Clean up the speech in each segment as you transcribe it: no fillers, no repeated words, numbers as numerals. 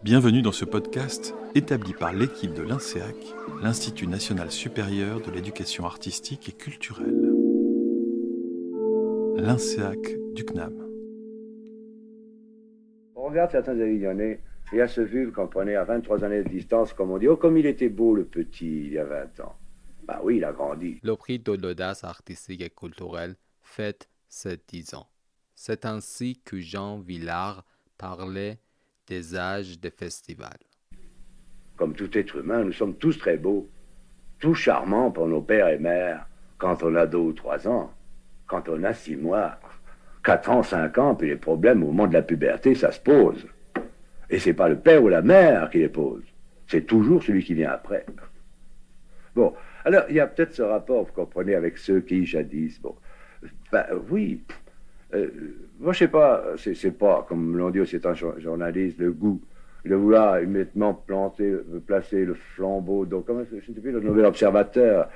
Bienvenue dans ce podcast établi par l'équipe de l'INSEAC, l'Institut national supérieur de l'éducation artistique et culturelle. L'INSEAC du CNAM. On regarde certains Avignonnais, et à ce vu qu'on prenait à 23 années de distance, comme on dit, oh comme il était beau le petit il y a 20 ans. Bah oui, il a grandi. Le prix de l'audace artistique et culturelle fête ses 10 ans. C'est ainsi que Jean Villard parlait des âges des festivals. Comme tout être humain, nous sommes tous très beaux, tous charmants pour nos pères et mères, quand on a 2 ou 3 ans, quand on a 6 mois, 4 ans, 5 ans, puis les problèmes au moment de la puberté, ça se pose. Et c'est pas le père ou la mère qui les pose, c'est toujours celui qui vient après. Bon, alors il y a peut-être ce rapport, vous comprenez, avec ceux qui jadis, bon, ben oui, moi je sais pas, c'est pas, comme l'on dit aussi étant journaliste, le goût, de vouloir immédiatement placer le flambeau, donc comment je ne sais plus, le Nouvel Observateur,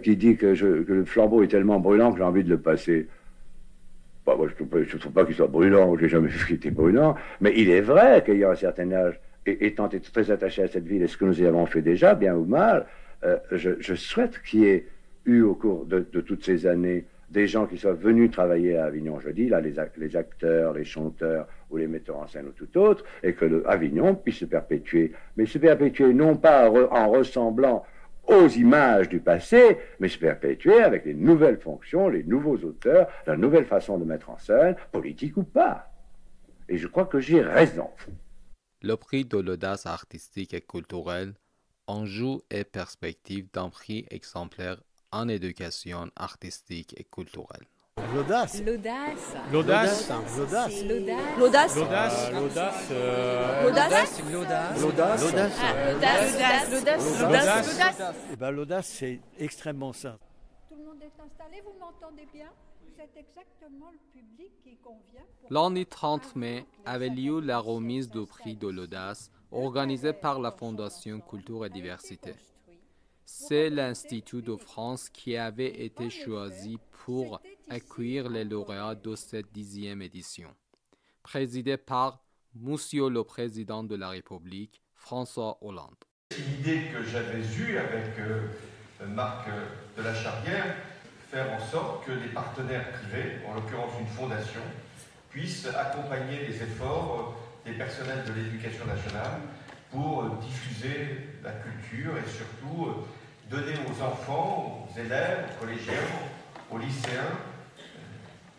qui dit que le flambeau est tellement brûlant que j'ai envie de le passer. Bah, moi, je ne trouve pas qu'il soit brûlant, je n'ai jamais vu qu'il était brûlant, mais il est vrai qu'ayant un certain âge, et étant très attaché à cette ville, et ce que nous y avons fait déjà, bien ou mal, je souhaite qu'il y ait eu au cours de toutes ces années des gens qui soient venus travailler à Avignon, je dis, là, les acteurs, les chanteurs ou les metteurs en scène ou tout autre, et que Avignon puisse se perpétuer, mais se perpétuer non pas en ressemblant aux images du passé, mais se perpétuer avec les nouvelles fonctions, les nouveaux auteurs, la nouvelle façon de mettre en scène, politique ou pas. Et je crois que j'ai raison. Le prix de l'audace artistique et culturelle, enjeu et perspective d'un prix exemplaire en éducation artistique et culturelle. L'audace. L'audace. L'audace. L'audace. L'audace. L'audace. L'audace. L'audace. L'audace. L'audace. L'audace, c'est extrêmement simple. Tout le monde est installé, vous m'entendez bien? C'est exactement le public qui convient. Lundi 30 mai avait lieu la remise du prix de l'audace organisée par la Fondation Culture et Diversité. C'est l'Institut de France qui avait été choisi pour accueillir les lauréats de cette 10e édition, présidé par Monsieur le Président de la République, François Hollande. L'idée que j'avais eue avec Marc de la Charrière, faire en sorte que les partenaires privés, en l'occurrence une fondation, puissent accompagner les efforts des personnels de l'éducation nationale pour diffuser la culture et surtout donner aux enfants, aux élèves, aux collégiens, aux lycéens,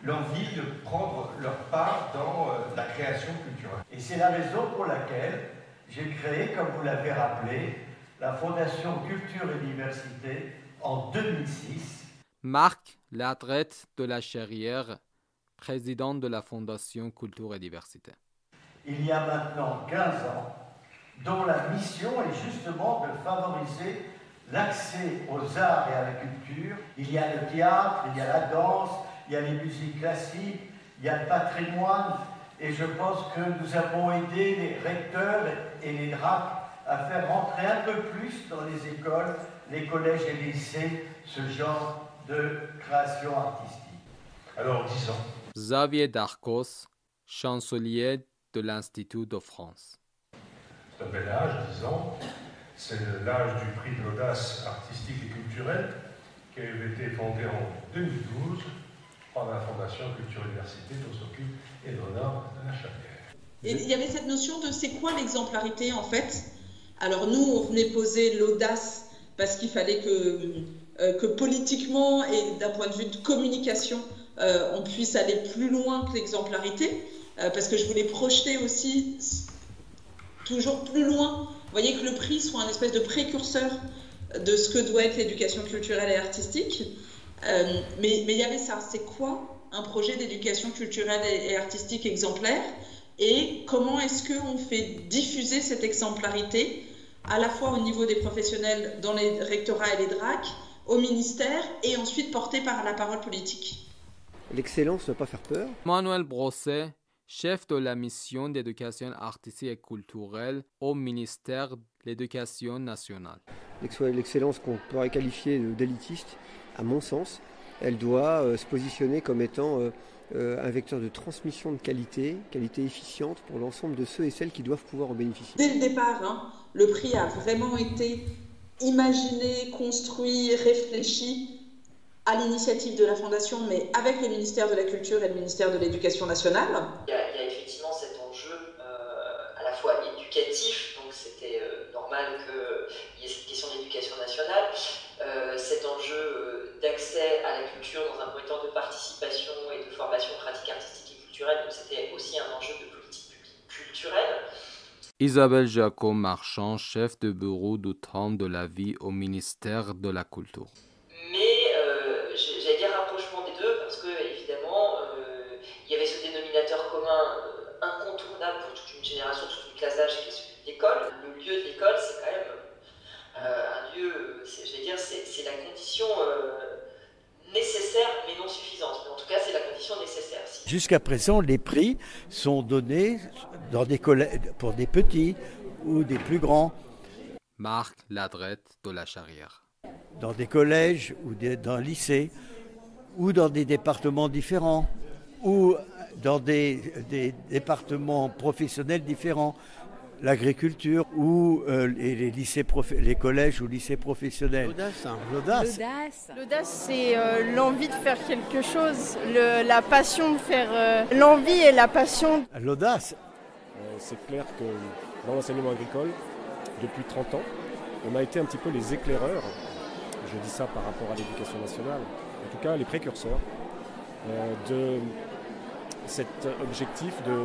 l'envie de prendre leur part dans la création culturelle. Et c'est la raison pour laquelle j'ai créé, comme vous l'avez rappelé, la Fondation Culture et Diversité en 2006. Marc Ladrette de la Charrière, président de la Fondation Culture et Diversité. Il y a maintenant 15 ans, dont la mission est justement de favoriser l'accès aux arts et à la culture. Il y a le théâtre, il y a la danse, il y a les musiques classiques, il y a le patrimoine, et je pense que nous avons aidé les recteurs et les DRAC à faire rentrer un peu plus dans les écoles, les collèges et les lycées, ce genre de création artistique. Alors, 10 ans. Xavier Darcos, chancelier de l'Institut de France. C'est un bel âge, 10 ans. C'est l'âge du prix de l'audace artistique et culturelle qui avait été fondé en 2012 par la Fondation Culture et Diversité dont s'occupe Édouard de la Charrière. Et il y avait cette notion de c'est quoi l'exemplarité en fait. Alors nous, on venait poser l'audace parce qu'il fallait que politiquement et d'un point de vue de communication, on puisse aller plus loin que l'exemplarité, parce que je voulais projeter aussi toujours plus loin. Vous voyez que le prix soit un espèce de précurseur de ce que doit être l'éducation culturelle et artistique. Mais il y avait ça, c'est quoi un projet d'éducation culturelle et artistique exemplaire et comment est-ce qu'on fait diffuser cette exemplarité à la fois au niveau des professionnels dans les rectorats et les DRAC, au ministère et ensuite porté par la parole politique. L'excellence ne doit pas faire peur. Manuel Brosset, chef de la mission d'éducation artistique et culturelle au ministère de l'Éducation nationale. L'excellence qu'on pourrait qualifier d'élitiste, à mon sens, elle doit se positionner comme étant un vecteur de transmission de qualité efficiente pour l'ensemble de ceux et celles qui doivent pouvoir en bénéficier. Dès le départ, le prix a vraiment été imaginé, construit, réfléchi à l'initiative de la Fondation, mais avec le ministère de la Culture et le ministère de l'Éducation nationale. Il y a effectivement cet enjeu à la fois éducatif, donc c'était normal qu'il y ait cette question d'éducation nationale, cet enjeu d'accès à la culture dans un premier temps de participation et de formation pratique artistique et culturelle, donc c'était aussi un enjeu de politique publique culturelle. Isabelle Jacot-Marchand, chef de bureau du temps de la vie au ministère de la Culture. Mais j'allais dire rapprochement des deux parce que évidemment il y avait ce dénominateur commun incontournable pour toute une génération, toute une classe d'âge qui est celui de l'école. Le lieu de l'école, c'est quand même un lieu, j'allais dire, c'est la condition nécessaire mais non suffisante. Mais en tout cas, c'est la condition nécessaire. Jusqu'à présent, les prix sont donnés dans des collèges pour des petits ou des plus grands. Marc Ladrette de la Charrière. Dans des collèges ou dans un lycée ou dans des départements différents ou dans des départements professionnels différents. L'agriculture ou les collèges ou lycées professionnels. L'audace, c'est l'envie de faire quelque chose, la passion de faire, l'envie et la passion. L'audace. C'est clair que dans l'enseignement agricole, depuis 30 ans, on a été un petit peu les éclaireurs, je dis ça par rapport à l'éducation nationale, en tout cas les précurseurs, de cet objectif de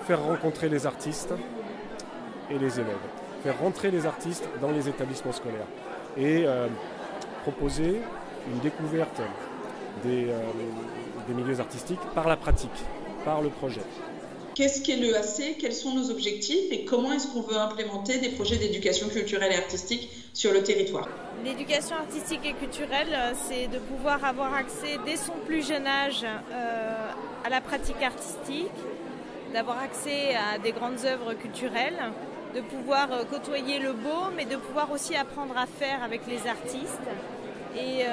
faire rencontrer les artistes et les élèves, faire rentrer les artistes dans les établissements scolaires et proposer une découverte des milieux artistiques par la pratique, par le projet. Qu'est-ce qu'est l'EAC? Quels sont nos objectifs et comment est-ce qu'on veut implémenter des projets d'éducation culturelle et artistique sur le territoire? L'éducation artistique et culturelle, c'est de pouvoir avoir accès dès son plus jeune âge à la pratique artistique, d'avoir accès à des grandes œuvres culturelles, de pouvoir côtoyer le beau, mais de pouvoir aussi apprendre à faire avec les artistes. Et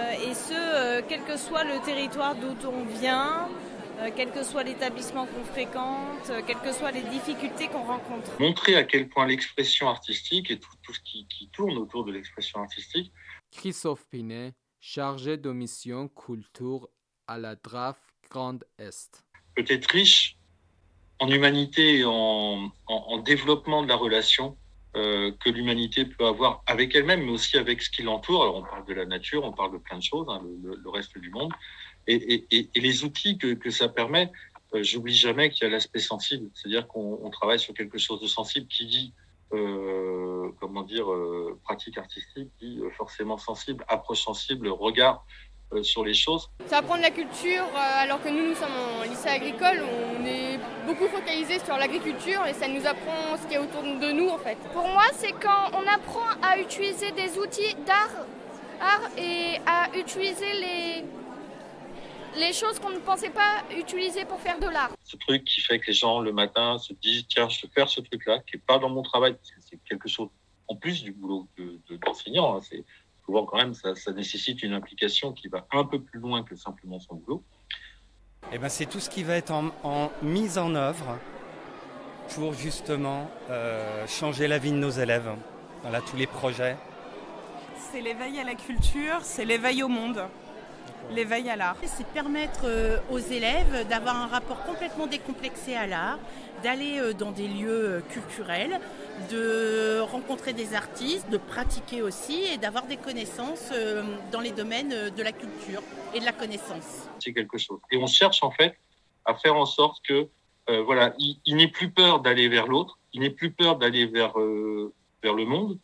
quel que soit le territoire d'où on vient, quel que soit l'établissement qu'on fréquente, quelles que soient les difficultés qu'on rencontre. Montrer à quel point l'expression artistique et tout ce qui tourne autour de l'expression artistique. Christophe Pinet, chargé de mission culture à la DRAF Grand Est. Peut être riche en humanité et en développement de la relation que l'humanité peut avoir avec elle-même, mais aussi avec ce qui l'entoure. Alors on parle de la nature, on parle de plein de choses, le reste du monde. Et les outils que ça permet, j'oublie jamais qu'il y a l'aspect sensible. C'est-à-dire qu'on travaille sur quelque chose de sensible qui dit, pratique artistique, dit forcément sensible, approche sensible, regard sur les choses. Ça apprend de la culture, alors que nous sommes en lycée agricole, on est beaucoup focalisé sur l'agriculture et ça nous apprend ce qu'il y a autour de nous en fait. Pour moi, c'est quand on apprend à utiliser des outils d'art et à utiliser les choses qu'on ne pensait pas utiliser pour faire de l'art. Ce truc qui fait que les gens le matin se disent tiens, je vais faire ce truc-là qui n'est pas dans mon travail, parce que c'est quelque chose en plus du boulot d'enseignant. C'est souvent quand même ça nécessite une implication qui va un peu plus loin que simplement son boulot. Eh ben, c'est tout ce qui va être en mise en œuvre pour justement changer la vie de nos élèves. Voilà, tous les projets. C'est l'éveil à la culture, c'est l'éveil au monde. L'éveil à l'art. C'est permettre aux élèves d'avoir un rapport complètement décomplexé à l'art, d'aller dans des lieux culturels, de rencontrer des artistes, de pratiquer aussi et d'avoir des connaissances dans les domaines de la culture et de la connaissance. C'est quelque chose. Et on cherche en fait à faire en sorte que il n'ait plus peur d'aller vers l'autre, il n'ait plus peur d'aller vers le monde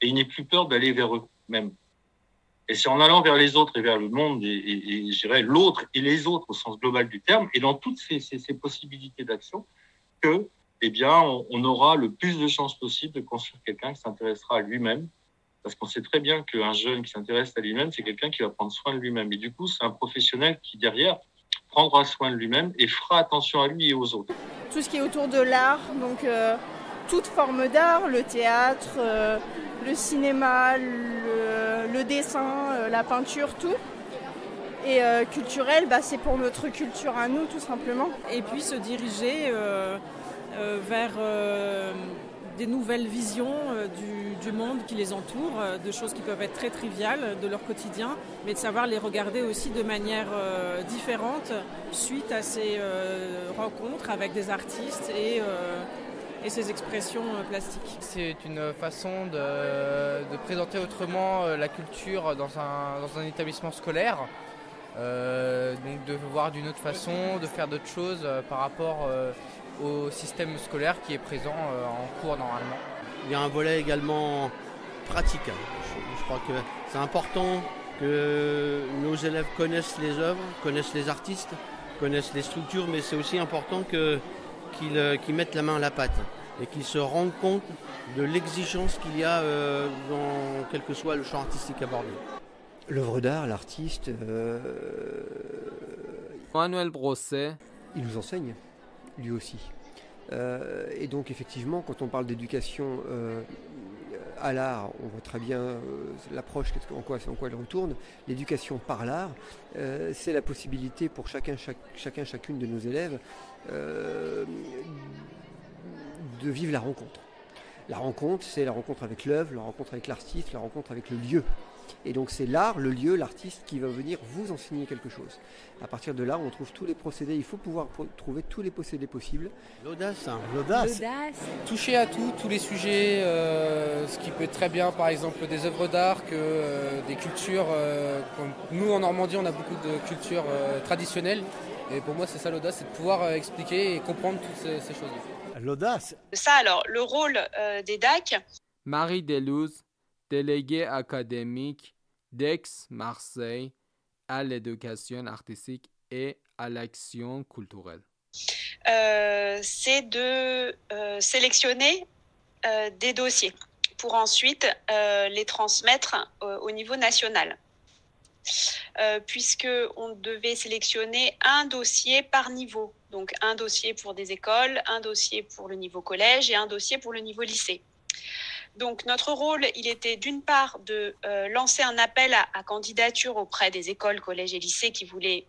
et il n'ait plus peur d'aller vers eux-mêmes. Et c'est en allant vers les autres et vers le monde et je dirais l'autre et les autres au sens global du terme et dans toutes ces possibilités d'action que, on aura le plus de chances possible de construire quelqu'un qui s'intéressera à lui-même. Parce qu'on sait très bien qu'un jeune qui s'intéresse à lui-même, c'est quelqu'un qui va prendre soin de lui-même. Et du coup, c'est un professionnel qui, derrière, prendra soin de lui-même et fera attention à lui et aux autres. Tout ce qui est autour de l'art, donc toute forme d'art, le théâtre, le cinéma, le dessin, la peinture, tout. Et culturel, c'est pour notre culture à nous, tout simplement. Et puis se diriger vers des nouvelles visions du monde qui les entoure, de choses qui peuvent être très triviales de leur quotidien, mais de savoir les regarder aussi de manière différente suite à ces rencontres avec des artistes et ces expressions plastiques. C'est une façon de présenter autrement la culture dans un établissement scolaire, donc de voir d'une autre façon, de faire d'autres choses par rapport au système scolaire qui est présent en cours normalement. Il y a un volet également pratique. Je crois que c'est important que nos élèves connaissent les œuvres, connaissent les artistes, connaissent les structures, mais c'est aussi important qu'ils mettent la main à la pâte et qu'ils se rendent compte de l'exigence qu'il y a dans quel que soit le champ artistique abordé. L'œuvre d'art, l'artiste... Manuel Brosset. Il nous enseigne, lui aussi. Et donc effectivement, quand on parle d'éducation à l'art, on voit très bien l'approche, en quoi elle retourne. L'éducation par l'art, c'est la possibilité pour chacune de nos élèves de vivre la rencontre. La rencontre, c'est la rencontre avec l'œuvre, la rencontre avec l'artiste, la rencontre avec le lieu. Et donc c'est l'art, le lieu, l'artiste qui va venir vous enseigner quelque chose. À partir de là, on trouve tous les procédés. Il faut pouvoir trouver tous les procédés possibles. L'audace. Toucher à tous les sujets, ce qui peut être très bien, par exemple, des œuvres d'art, que des cultures. Comme nous, en Normandie, on a beaucoup de cultures traditionnelles. Et pour moi, c'est ça l'audace, c'est de pouvoir expliquer et comprendre toutes ces choses-là. L'audace. Ça, alors, le rôle des DAC. Marie Delouz, déléguée académique d'Aix-Marseille à l'éducation artistique et à l'action culturelle. C'est de sélectionner des dossiers pour ensuite les transmettre au niveau national. Puisqu'on devait sélectionner un dossier par niveau. Donc un dossier pour des écoles, un dossier pour le niveau collège et un dossier pour le niveau lycée. Donc notre rôle, il était d'une part de lancer un appel à candidature auprès des écoles, collèges et lycées qui voulaient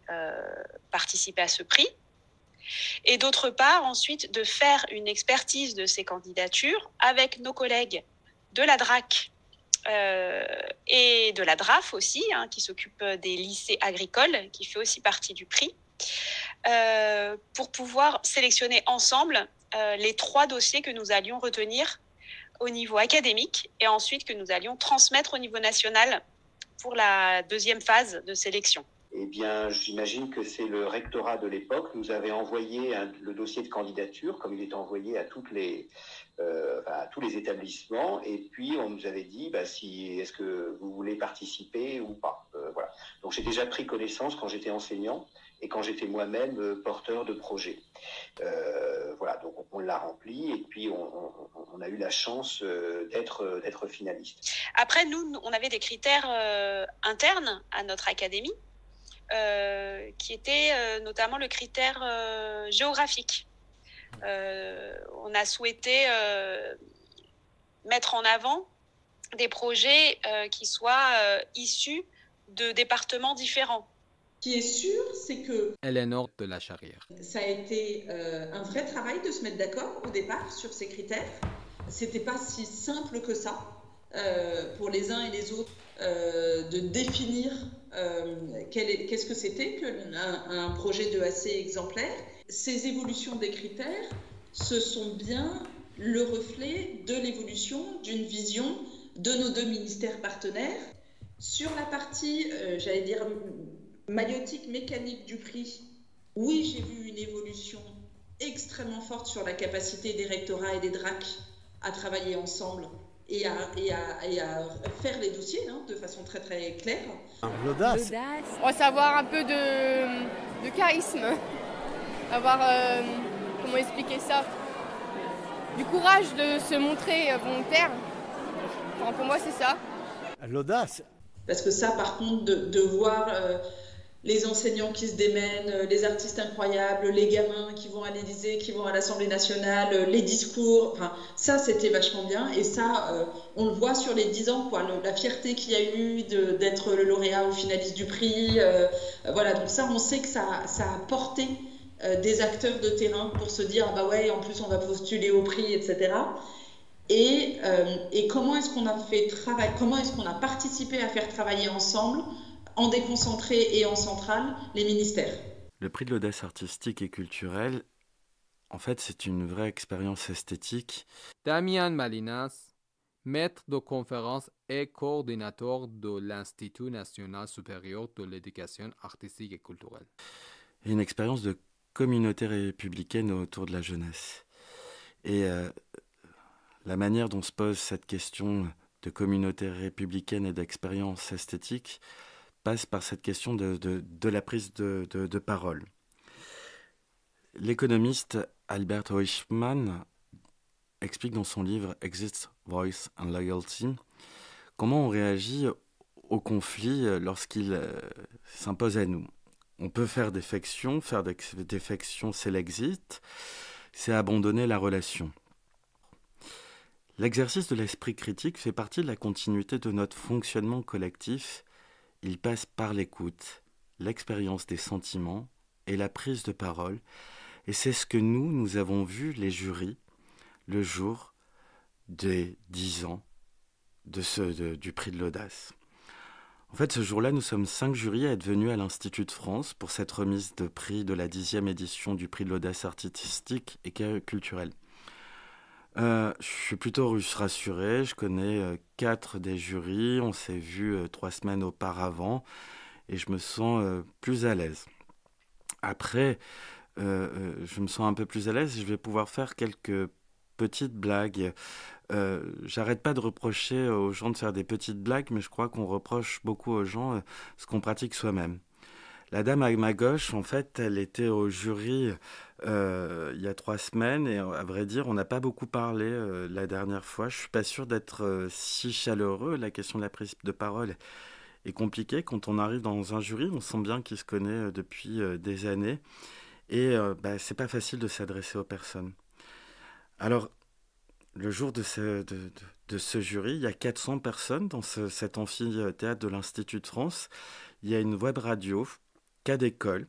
participer à ce prix. Et d'autre part, ensuite, de faire une expertise de ces candidatures avec nos collègues de la DRAC et de la DRAF aussi, qui s'occupe des lycées agricoles, qui fait aussi partie du prix, pour pouvoir sélectionner ensemble les 3 dossiers que nous allions retenir au niveau académique et ensuite que nous allions transmettre au niveau national pour la deuxième phase de sélection. Eh bien, j'imagine que c'est le rectorat de l'époque nous avait envoyé le dossier de candidature, comme il est envoyé à tous les établissements, et puis on nous avait dit est-ce que vous voulez participer ou pas. Voilà. Donc j'ai déjà pris connaissance quand j'étais enseignant et quand j'étais moi-même porteur de projet. Voilà, donc on l'a rempli et puis on a eu la chance d'être finaliste. Après, nous, on avait des critères internes à notre académie, qui était notamment le critère géographique. On a souhaité mettre en avant des projets qui soient issus de départements différents. Ce qui est sûr, c'est que Eleanor de la Charrière. Ça a été un vrai travail de se mettre d'accord au départ sur ces critères. C'était pas si simple que ça pour les uns et les autres de définir qu'est-ce que c'était qu'un projet de AC exemplaire. Ces évolutions des critères, ce sont bien le reflet de l'évolution d'une vision de nos 2 ministères partenaires. Sur la partie, j'allais dire, maïotique, mécanique du prix, oui, j'ai vu une évolution extrêmement forte sur la capacité des rectorats et des DRAC à travailler ensemble et à faire les dossiers de façon très très claire. L'audace. On va savoir un peu de charisme, avoir, comment expliquer ça, du courage de se montrer volontaire. Enfin, pour moi, c'est ça. L'audace. Parce que ça, par contre, de voir les enseignants qui se démènent, les artistes incroyables, les gamins qui vont à l'Élysée, qui vont à l'Assemblée nationale, les discours, enfin, ça c'était vachement bien et ça on le voit sur les 10 ans, quoi, la fierté qu'il y a eu d'être le lauréat ou finaliste du prix, voilà, donc ça on sait que ça a porté des acteurs de terrain pour se dire, bah ouais, en plus on va postuler au prix, etc. Et comment est-ce qu'on a fait comment est-ce qu'on a participé à faire travailler ensemble, en déconcentré et en centrale, les ministères. Le prix de l'audace artistique et culturelle, en fait, c'est une vraie expérience esthétique. Damian Malinas, maître de conférence et coordinateur de l'Institut national supérieur de l'éducation artistique et culturelle. Et une expérience de communauté républicaine autour de la jeunesse. Et la manière dont se pose cette question de communauté républicaine et d'expérience esthétique passe par cette question de la prise de parole. L'économiste Albert Eichmann explique dans son livre « Exit, Voice and Loyalty » comment on réagit au conflit lorsqu'il s'impose à nous. On peut faire défection c'est l'exit, c'est abandonner la relation. L'exercice de l'esprit critique fait partie de la continuité de notre fonctionnement collectif. Il passe par l'écoute, l'expérience des sentiments et la prise de parole. Et c'est ce que nous avons vu les jurys le jour des 10 ans du prix de l'audace. En fait, ce jour-là, nous sommes 5 jurys à être venus à l'Institut de France pour cette remise de prix de la 10e édition du prix de l'audace artistique et culturelle. Je suis plutôt rassuré, je connais 4 des jurys, on s'est vu 3 semaines auparavant et je me sens plus à l'aise. Après, je me sens un peu plus à l'aise et je vais pouvoir faire quelques petites blagues. J'arrête pas de reprocher aux gens de faire des petites blagues, mais je crois qu'on reproche beaucoup aux gens ce qu'on pratique soi-même. La dame à ma gauche, en fait, elle était au jury il y a 3 semaines et à vrai dire, on n'a pas beaucoup parlé la dernière fois. Je suis pas sûr d'être si chaleureux. La question de la prise de parole est compliquée. Quand on arrive dans un jury, on sent bien qu'il se connaît depuis des années et c'est pas facile de s'adresser aux personnes. Alors, le jour de ce jury, il y a 400 personnes dans cet amphithéâtre de l'Institut de France. Il y a une web radio, cas d'école,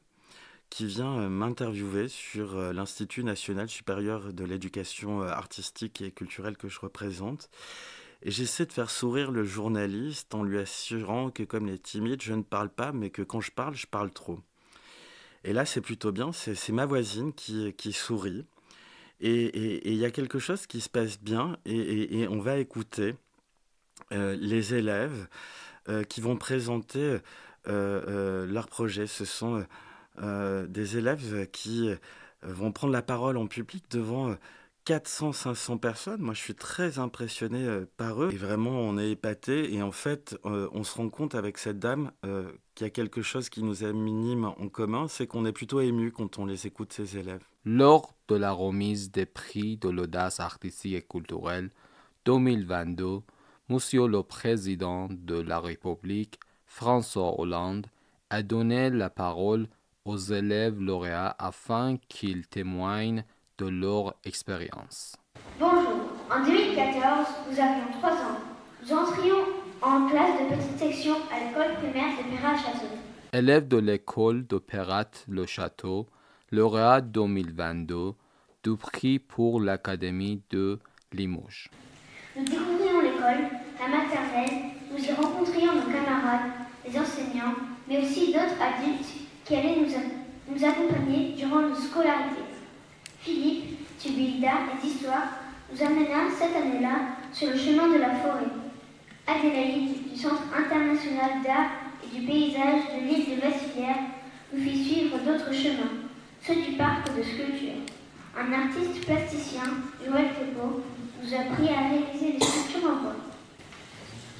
qui vient m'interviewer sur l'Institut national supérieur de l'éducation artistique et culturelle que je représente. Et j'essaie de faire sourire le journaliste en lui assurant que comme il est timide, je ne parle pas, mais que quand je parle trop. Et là, c'est plutôt bien, c'est ma voisine qui sourit. Et il y a quelque chose qui se passe bien et on va écouter les élèves qui vont présenter leur projet. Ce sont des élèves qui vont prendre la parole en public devant 400-500 personnes. Moi, je suis très impressionné par eux. Et vraiment, on est épaté. Et en fait, on se rend compte avec cette dame qu'il y a quelque chose qui nous anime en commun, c'est qu'on est plutôt ému quand on les écoute, ces élèves. Lors de la remise des prix de l'audace artistique et culturelle 2022, Monsieur le Président de la République, François Hollande, a donné la parole aux élèves lauréats afin qu'ils témoignent de leur expérience. Bonjour, en 2014, nous avions 3 ans. Nous entrions en classe de petite section à l'école primaire de Perrat-Château. Élèves de l'école de Perrat-le-Château, lauréat 2022 du prix pour l'Académie de Limoges. Nous découvrions l'école, la maternelle, nous y rencontrions nos camarades, les enseignants, mais aussi d'autres adultes qui allaient nous accompagner durant nos scolarités. Philippe, tubules d'art et d'histoire, nous amena cette année-là sur le chemin de la forêt. Adélaïde, du Centre international d'art et du paysage de l'île de Bassière, nous fit suivre d'autres chemins, ceux du parc de sculpture. Un artiste plasticien, Joël Thébault, nous a appris à réaliser des sculptures en bois.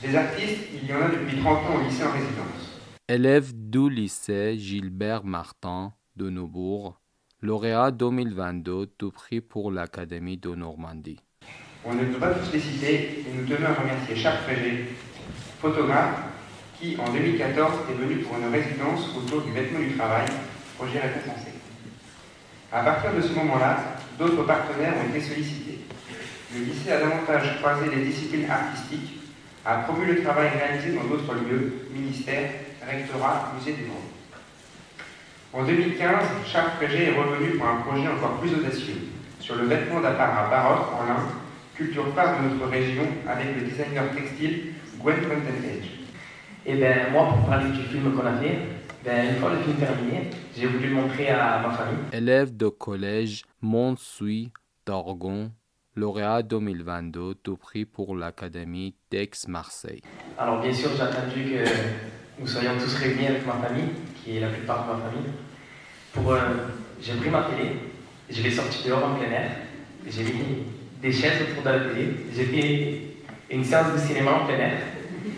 Des artistes, il y en a depuis 30 ans au lycée en résidence. Élève du lycée Gilbert Martin de Neubourg, lauréat 2022 du prix pour l'Académie de Normandie. On ne peut pas tous les citer et nous tenons à remercier Charles Frégé, photographe, qui, en 2014, est venu pour une résidence autour du vêtement du travail, projet récompensé. À partir de ce moment-là, d'autres partenaires ont été sollicités. Le lycée a davantage croisé les disciplines artistiques, a promu le travail réalisé dans d'autres lieux, ministères, rectorats, musées des Vosges. En 2015, Charles Frégé est revenu pour un projet encore plus audacieux, sur le vêtement d'apparat baroque en lin, culture phare de notre région, avec le designer textile Gwen Contentage. Et ben moi, pour parler du film qu'on a fait, une fois le film terminé, j'ai voulu le montrer à ma famille. Élève de collège Montsuy d'Orgon, lauréat 2022 du prix pour l'Académie d'Aix-Marseille. Alors bien sûr, j'ai attendu que nous soyons tous réunis avec ma famille, qui est la plupart de ma famille. J'ai pris ma télé, je l'ai sortie dehors en plein air, j'ai mis des chaises autour de la télé, j'ai fait une séance de cinéma en plein air,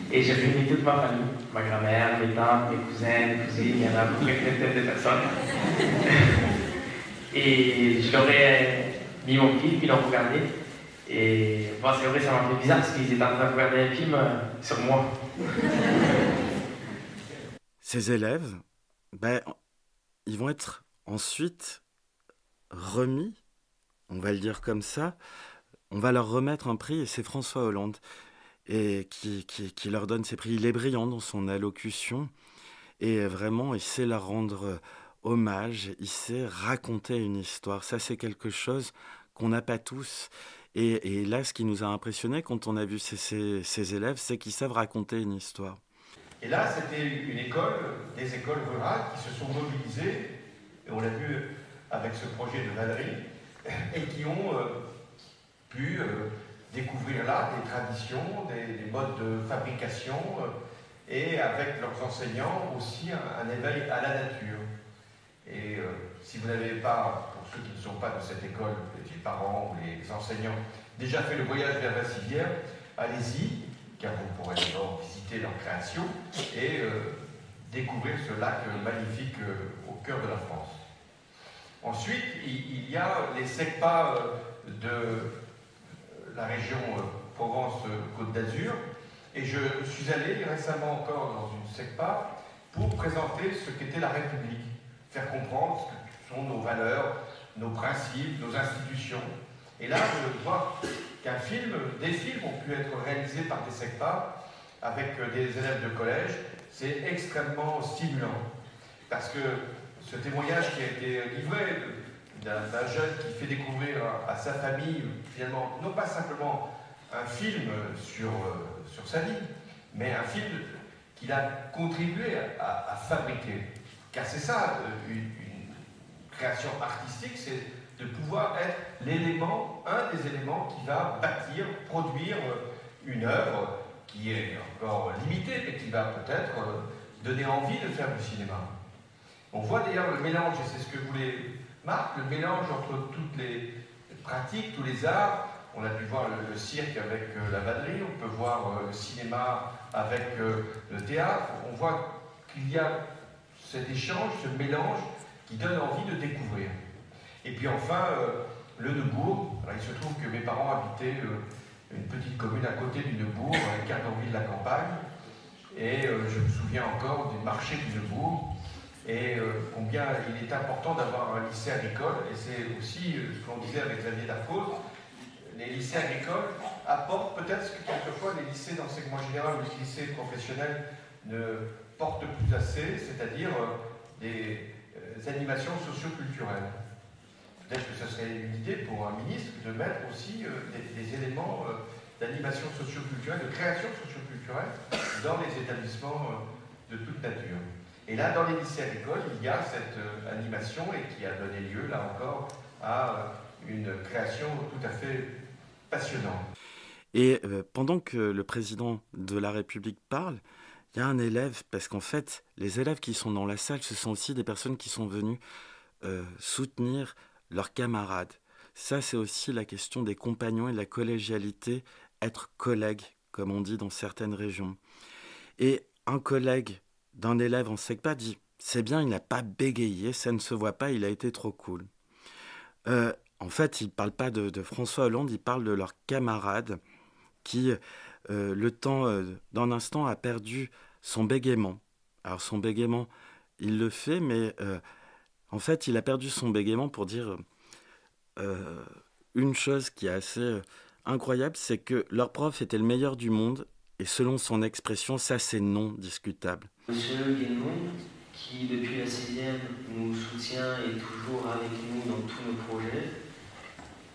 et j'ai réuni toute ma famille, ma grand-mère, mes tantes, mes cousins, mes cousines, il y en a à peu près une vingtaine de personnes. Et je leur ai mis mon film, ils l'ont regardé. Et bon, c'est vrai, ça m'a fait bizarre parce qu'ils étaient en train de regarder un film sur moi. Ces élèves, ils vont être ensuite remis, on va le dire comme ça, on va leur remettre un prix et c'est François Hollande et qui leur donne ces prix. Il est brillant dans son allocution et vraiment il sait leur rendre hommage, il sait raconter une histoire. Ça c'est quelque chose qu'on n'a pas tous. Et là, ce qui nous a impressionné quand on a vu ces élèves, c'est qu'ils savent raconter une histoire. Et là, c'était une école, des écoles rurales qui se sont mobilisées, et on l'a vu avec ce projet de Valérie, et qui ont pu découvrir là des traditions, des modes de fabrication, et avec leurs enseignants aussi un éveil à la nature. Et si vous n'avez pas, pour ceux qui ne sont pas de cette école, les parents ou les enseignants, déjà fait le voyage vers Vassivière, allez-y, car vous pourrez d'abord visiter leur création et découvrir ce lac magnifique au cœur de la France. Ensuite, il y a les SECPA de la région Provence-Côte d'Azur, et je suis allé récemment encore dans une SECPA pour présenter ce qu'était la République, faire comprendre ce que sont nos valeurs, nos principes, nos institutions. Et là, je vois des films ont pu être réalisés par des SECPA avec des élèves de collège. C'est extrêmement stimulant. Parce que ce témoignage qui a été livré d'un jeune qui fait découvrir à sa famille, finalement, non pas simplement un film sur sa vie, mais un film qu'il a contribué à fabriquer. Car c'est ça, une création artistique, c'est de pouvoir être un des éléments qui va bâtir, produire une œuvre qui est encore limitée, mais qui va peut-être donner envie de faire du cinéma. On voit d'ailleurs le mélange, et c'est ce que voulait Marc, le mélange entre toutes les pratiques, tous les arts. On a pu voir le cirque avec la Vaderie, on peut voir le cinéma avec le théâtre. On voit qu'il y a cet échange, ce mélange qui donne envie de découvrir. Et puis enfin, le Neubourg. Alors, il se trouve que mes parents habitaient une petite commune à côté du Neubourg, avec Carnonville-la-Campagne. Et je me souviens encore du marché du Neubourg et combien il est important d'avoir un lycée agricole. Et c'est aussi ce qu'on disait avec Xavier Darcos. Les lycées agricoles apportent peut-être ce que quelquefois les lycées d'enseignement général ou les lycées professionnels ne portent plus assez, c'est-à-dire des animations socio-culturelles. Peut-être que ce serait une idée pour un ministre de mettre aussi des éléments d'animation socio-culturelle, de création socio-culturelle dans les établissements de toute nature. Et là, dans les lycées agricoles, il y a cette animation et qui a donné lieu, là encore, à une création tout à fait passionnante. Et pendant que le président de la République parle, il y a un élève, parce qu'en fait, les élèves qui sont dans la salle, ce sont aussi des personnes qui sont venues soutenir leurs camarades. Ça, c'est aussi la question des compagnons et de la collégialité, être collègue, comme on dit dans certaines régions. Et un collègue d'un élève en SECPA dit « C'est bien, il n'a pas bégayé, ça ne se voit pas, il a été trop cool ». En fait, il ne parle pas de François Hollande, il parle de leurs camarades qui, le temps d'un instant, a perdu son bégaiement. Alors son bégaiement, il le fait, mais en fait, il a perdu son bégaiement pour dire une chose qui est assez incroyable, c'est que leur prof était le meilleur du monde, et selon son expression, ça c'est non discutable. Monsieur Guénon, qui depuis la 6e nous soutient et est toujours avec nous dans tous nos projets,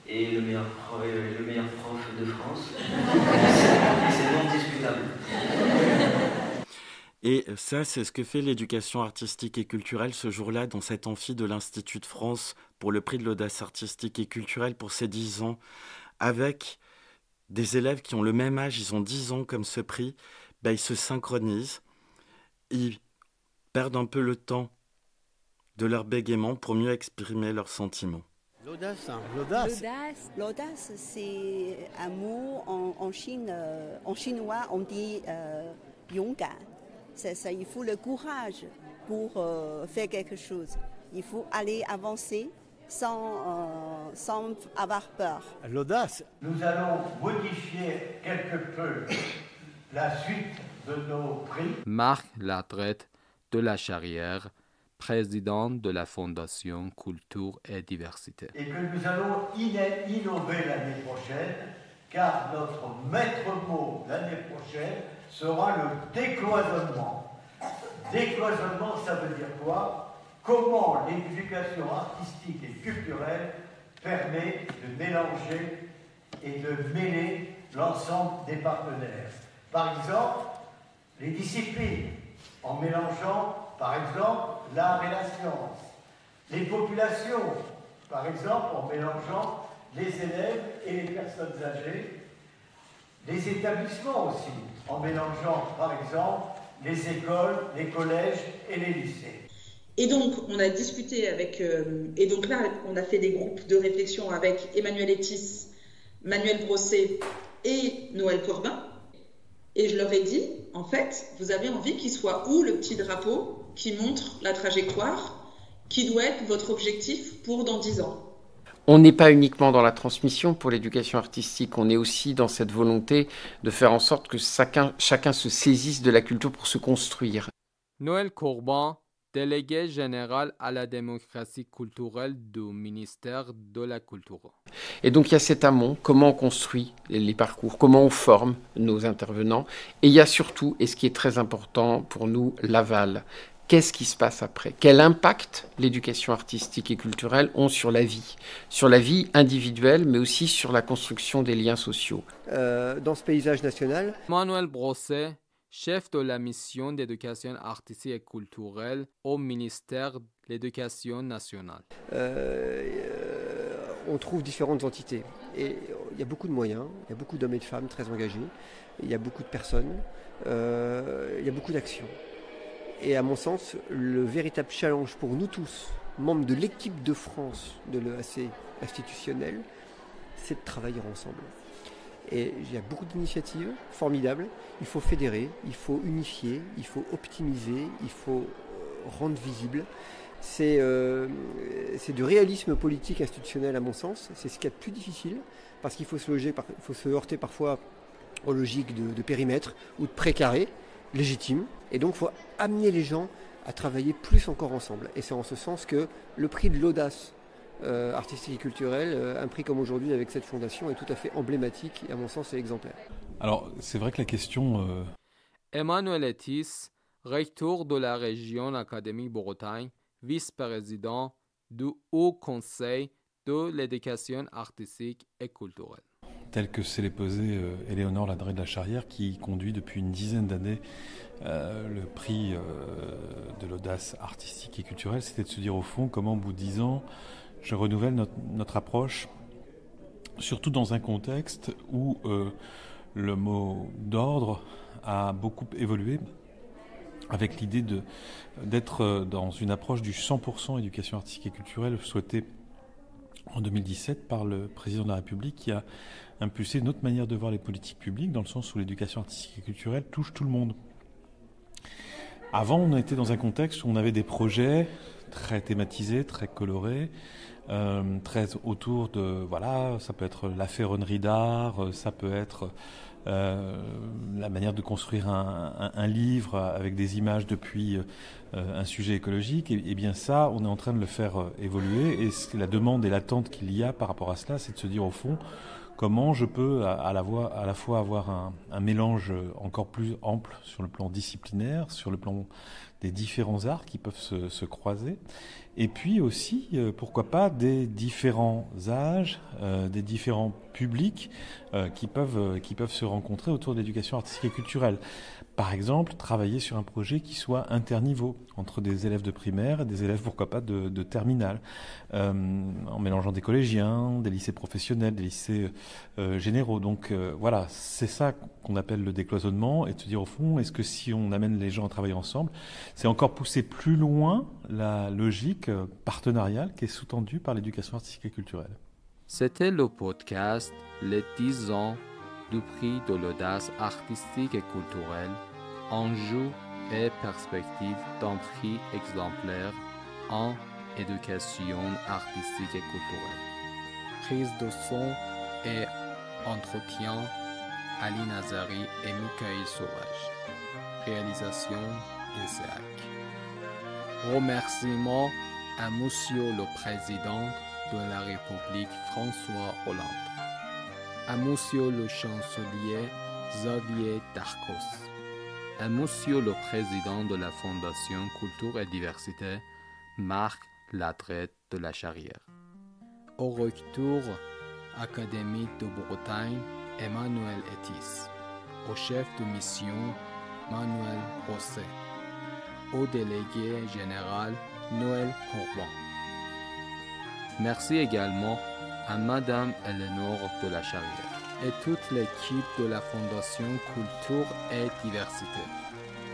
et le meilleur prof de France, c'est non discutable. Et ça, c'est ce que fait l'éducation artistique et culturelle ce jour-là dans cet amphi de l'Institut de France pour le prix de l'audace artistique et culturelle pour ses 10 ans, avec des élèves qui ont le même âge, ils ont 10 ans comme ce prix, ils se synchronisent, ils perdent un peu le temps de leur bégaiement pour mieux exprimer leurs sentiments. L'audace, L'audace, c'est un mot en Chine, en chinois, on dit yonggan. C'est ça, il faut le courage pour faire quelque chose. Il faut aller avancer sans avoir peur. L'audace. Nous allons modifier quelque peu la suite de nos prix. Marc Latrette de la Charrière, président de la Fondation Culture et Diversité. Et que nous allons innover l'année prochaine, car notre maître mot l'année prochaine sera le décloisonnement. Décloisonnement, ça veut dire quoi? Comment l'éducation artistique et culturelle permet de mélanger et de mêler l'ensemble des partenaires. Par exemple, les disciplines, en mélangeant, par exemple, l'art et la science. Les populations, par exemple, en mélangeant les élèves et les personnes âgées. Les établissements aussi, en mélangeant, par exemple, les écoles, les collèges et les lycées. Et donc, on a discuté avec... et donc là, on a fait des groupes de réflexion avec Emmanuel Etis, Manuel Brosset et Noël Corbin. Et je leur ai dit, en fait, vous avez envie qu'il soit où le petit drapeau qui montre la trajectoire, qui doit être votre objectif pour dans 10 ans? On n'est pas uniquement dans la transmission pour l'éducation artistique, on est aussi dans cette volonté de faire en sorte que chacun se saisisse de la culture pour se construire. Noël Corbin, délégué général à la démocratie culturelle du ministère de la Culture. Et donc il y a cet amont, comment on construit les parcours, comment on forme nos intervenants. Et il y a surtout, et ce qui est très important pour nous, l'aval. Qu'est-ce qui se passe après? Quel impact l'éducation artistique et culturelle ont sur la vie individuelle, mais aussi sur la construction des liens sociaux. Dans ce paysage national, Manuel Brosset, chef de la mission d'éducation artistique et culturelle au ministère de l'Éducation nationale. On trouve différentes entités et il y a beaucoup de moyens, il y a beaucoup d'hommes et de femmes très engagés, il y a beaucoup de personnes, il y a beaucoup d'actions. Et à mon sens, le véritable challenge pour nous tous, membres de l'équipe de France de l'EAC institutionnel, c'est de travailler ensemble. Et il y a beaucoup d'initiatives formidables. Il faut fédérer, il faut unifier, il faut optimiser, il faut rendre visible. C'est du réalisme politique institutionnel à mon sens. C'est ce qu'il y a de plus difficile parce qu'il faut se heurter parfois aux logiques de périmètre ou de précaré légitime. Et donc il faut amener les gens à travailler plus encore ensemble. Et c'est en ce sens que le prix de l'audace artistique et culturelle, un prix comme aujourd'hui avec cette fondation, est tout à fait emblématique et à mon sens c'est exemplaire. Alors c'est vrai que la question... Emmanuel Etis, recteur de la région académique Bretagne, vice-président du Haut Conseil de l'éducation artistique et culturelle. Tel que s'est posé Éléonore Ladré de la Charrière, qui conduit depuis une dizaine d'années le prix de l'audace artistique et culturelle, c'était de se dire au fond comment au bout de 10 ans, je renouvelle notre approche, surtout dans un contexte où le mot d'ordre a beaucoup évolué, avec l'idée d'être dans une approche du 100% éducation artistique et culturelle souhaitée en 2017 par le président de la République, qui a impulsé une autre manière de voir les politiques publiques, dans le sens où l'éducation artistique et culturelle touche tout le monde. Avant, on était dans un contexte où on avait des projets très thématisés, très colorés, très autour de, voilà, ça peut être la ferronnerie d'art, ça peut être la manière de construire un livre avec des images depuis un sujet écologique, et bien ça, on est en train de le faire évoluer. Et la demande et l'attente qu'il y a par rapport à cela, c'est de se dire au fond, comment je peux à la fois avoir un mélange encore plus ample sur le plan disciplinaire, sur le plan des différents arts qui peuvent se croiser, et puis aussi, pourquoi pas, des différents âges, des différents publics qui peuvent se rencontrer autour de l'éducation artistique et culturelle. Par exemple, travailler sur un projet qui soit interniveau, entre des élèves de primaire et des élèves, pourquoi pas, de terminale, en mélangeant des collégiens, des lycées professionnels, des lycées généraux. Donc voilà, c'est ça qu'on appelle le décloisonnement, et de se dire au fond, est-ce que si on amène les gens à travailler ensemble, c'est encore pousser plus loin la logique partenariale qui est sous-tendue par l'éducation artistique et culturelle. C'était le podcast Les 10 ans du prix de l'audace artistique et culturelle, enjeux et perspectives d'un prix exemplaire en éducation artistique et culturelle. Prise de son et entretien, Ali Nazari et Michael Sauvage. Réalisation, INSEAC. Remerciements à Monsieur le Président de la République François Hollande, à Monsieur le Chancelier Xavier Darcos, à Monsieur le Président de la Fondation Culture et Diversité Marc Ladrette de la Charrière, au recteur académique de Bretagne Emmanuel Etis, au chef de mission Manuel Rosset, au délégué général Noël Corbin. Merci également à Madame Eleonore de la Charrière et toute l'équipe de la Fondation Culture et Diversité,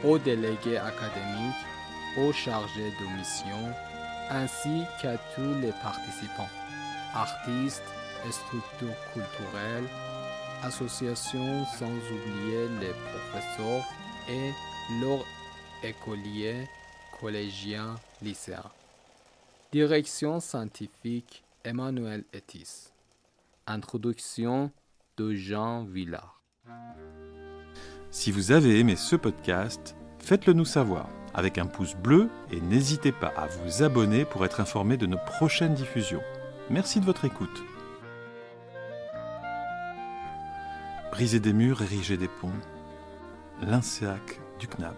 aux délégués académiques, aux chargés de mission, ainsi qu'à tous les participants, artistes et structures culturelles, associations, sans oublier les professeurs et leurs écoliers, collégiens, lycéens. Direction scientifique Emmanuel Etis. Introduction de Jean Villard. Si vous avez aimé ce podcast, faites-le nous savoir avec un pouce bleu et n'hésitez pas à vous abonner pour être informé de nos prochaines diffusions. Merci de votre écoute. Briser des murs, ériger des ponts, l'INSEAC du CNAB.